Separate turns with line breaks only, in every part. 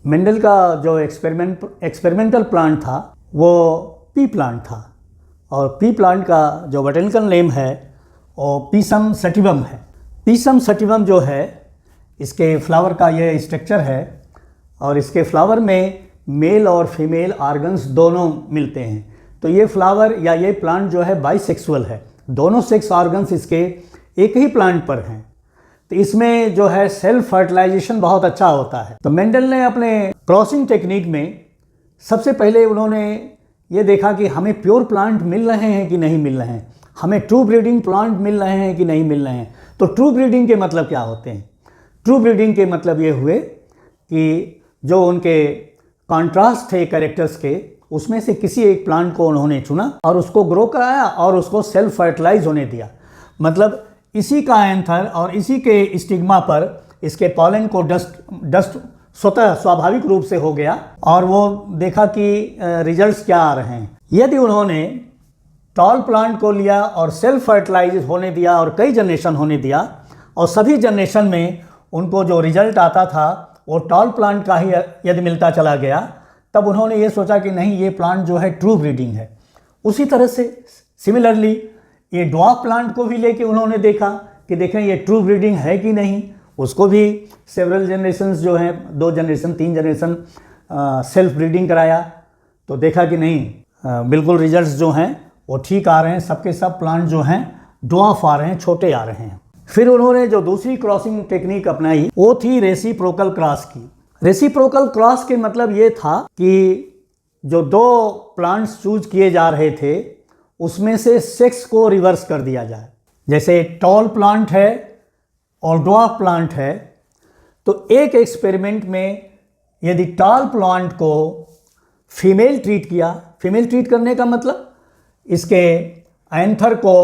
Mendel का जो experimental plant था वो पी प्लांट था, और पी प्लांट का जो बोटेनिकल नेम है वो पीसम सटिवम है। पीसम सटिवम जो है, इसके फ्लावर का ये स्ट्रक्चर है, और इसके फ्लावर में मेल और फीमेल ऑर्गन्स दोनों मिलते हैं। तो ये फ्लावर या ये प्लांट जो है बाइसेक्सुअल है, दोनों सेक्स ऑर्गन्स इसके एक ही प्लांट पर हैं। तो इसमें जो है सेल्फ फर्टिलाइजेशन बहुत अच्छा होता है। तो मेंडल ने अपने क्रॉसिंग टेक्निक में सबसे पहले उन्होंने ये देखा कि हमें प्योर प्लांट मिल रहे हैं कि नहीं मिल रहे हैं, हमें ट्रू ब्रीडिंग प्लांट मिल रहे हैं कि नहीं मिल रहे हैं। तो ट्रू ब्रीडिंग के मतलब क्या होते हैं? ट्रू ब्रीडिंग के मतलब ये हुए कि जो उनके कॉन्ट्रास्ट थे कैरेक्टर्स के, उसमें से किसी एक प्लांट को उन्होंने चुना और उसको ग्रो कराया और उसको सेल्फ फर्टिलाइज होने दिया। मतलब इसी का एंथर और इसी के स्टिग्मा पर इसके पॉलन को डस्ट स्वतः स्वाभाविक रूप से हो गया, और वो देखा कि रिजल्ट्स क्या आ रहे हैं। यदि उन्होंने टॉल प्लांट को लिया और सेल्फ फर्टिलाइज होने दिया और कई जनरेशन होने दिया, और सभी जनरेशन में उनको जो रिजल्ट आता था वो टॉल प्लांट का ही यदि मिलता चला गया, तब उन्होंने ये सोचा कि नहीं, ये प्लांट जो है ट्रू ब्रीडिंग है। उसी तरह से सिमिलरली ये ड्वार्फ प्लांट को भी लेके उन्होंने देखा कि देखें ये ट्रू ब्रीडिंग है कि नहीं। उसको भी सेवरल जनरेशन्स जो हैं, 2 जनरेशन 3 जनरेशन सेल्फ ब्रीडिंग कराया, तो देखा कि नहीं, बिल्कुल रिजल्ट्स जो हैं वो ठीक आ रहे हैं, सबके सब प्लांट जो हैं ड्वार्फ आ रहे हैं, छोटे आ रहे हैं। फिर उन्होंने जो दूसरी क्रॉसिंग टेक्निक अपनाई वो थी रेसिप्रोकल क्रॉस की। रेसिप्रोकल क्रॉस के मतलब ये था कि जो 2 प्लांट्स चूज किए जा रहे थे उसमें से सेक्स को रिवर्स कर दिया जाए। जैसे टॉल प्लांट है और ड्वार्फ प्लांट है, तो एक एक्सपेरिमेंट में यदि टॉल प्लांट को फीमेल ट्रीट किया, फीमेल ट्रीट करने का मतलब इसके एंथर को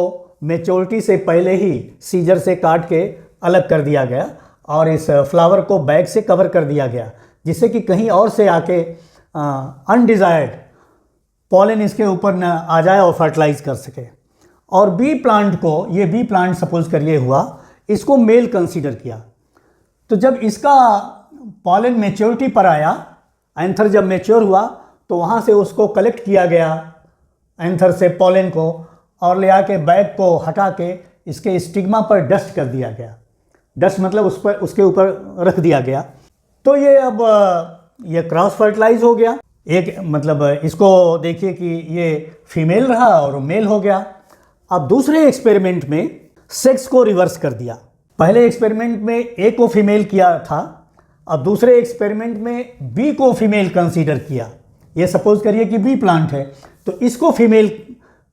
मैच्योरिटी से पहले ही सीजर से काट के अलग कर दिया गया और इस फ्लावर को बैग से कवर कर दिया गया, जिससे कि कहीं और से आके अनडिज़ायर्ड पॉलन इसके ऊपर न आ जाए और फर्टिलाइज कर सके। और बी प्लांट को, ये बी प्लांट सपोज करिए हुआ, इसको मेल कंसीडर किया। तो जब इसका पॉलन मैच्योरिटी पर आया, एंथर जब मैच्योर हुआ, तो वहाँ से उसको कलेक्ट किया गया एंथर से पॉलन को, और ले आके बैग को हटा के इसके स्टिग्मा पर डस्ट कर दिया गया। डस्ट मतलब उस पर, उसके ऊपर रख दिया गया। तो ये अब ये क्रॉस फर्टिलाइज हो गया। एक मतलब इसको देखिए कि ये फीमेल रहा और मेल हो गया। अब दूसरे एक्सपेरिमेंट में सेक्स को रिवर्स कर दिया। पहले एक्सपेरिमेंट में ए को फीमेल किया था, अब दूसरे एक्सपेरिमेंट में बी को फीमेल कंसीडर किया। ये सपोज करिए कि बी प्लांट है, तो इसको फीमेल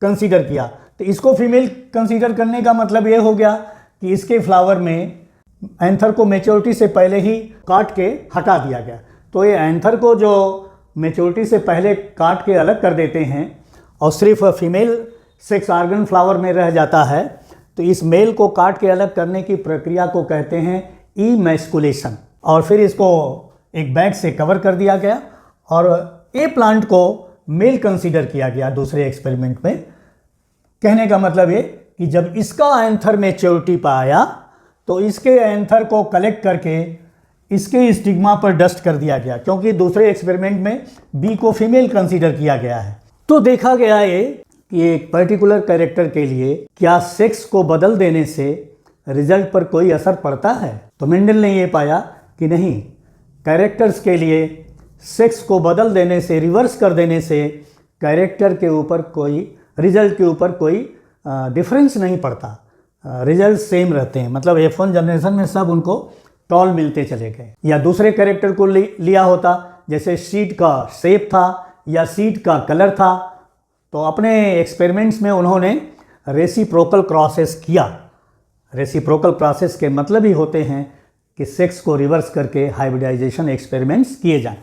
कंसीडर किया। तो इसको फीमेल कंसीडर करने का मतलब ये हो गया कि इसके फ्लावर में एंथर को मैच्योरिटी से पहले ही काट के हटा दिया गया। तो ये एंथर को जो मैच्योरिटी से पहले काट के अलग कर देते हैं और सिर्फ फीमेल सेक्स ऑर्गन फ्लावर में रह जाता है, तो इस मेल को काट के अलग करने की प्रक्रिया को कहते हैं इमैस्कुलेशन। और फिर इसको एक बैग से कवर कर दिया गया और ए प्लांट को मेल कंसीडर किया गया दूसरे एक्सपेरिमेंट में। कहने का मतलब ये कि जब इसका एंथर मैच्योरिटी पर आया, तो इसके एंथर को कलेक्ट करके इसके स्टिग्मा पर डस्ट कर दिया गया, क्योंकि दूसरे एक्सपेरिमेंट में बी को फीमेल कंसीडर किया गया है। तो देखा गया ये कि एक पर्टिकुलर कैरेक्टर के लिए क्या सेक्स को बदल देने से रिजल्ट पर कोई असर पड़ता है। तो मेंडल ने ये पाया कि नहीं, कैरेक्टर्स के लिए सेक्स को बदल देने से, रिवर्स कर देने से कैरेक्टर के ऊपर कोई, रिजल्ट के ऊपर कोई डिफरेंस नहीं पड़ता, रिजल्ट सेम रहते हैं। मतलब F1 जनरेशन में सब उनको टॉल मिलते चले गए। या दूसरे कैरेक्टर को लिया होता, जैसे सीड का शेप था या सीड का कलर था, तो अपने एक्सपेरिमेंट्स में उन्होंने रेसिप्रोकल क्रॉसेस किया। रेसिप्रोकल क्रॉसेस के मतलब ही होते हैं कि सेक्स को रिवर्स करके हाइब्रिडाइजेशन एक्सपेरिमेंट्स किए जाएं।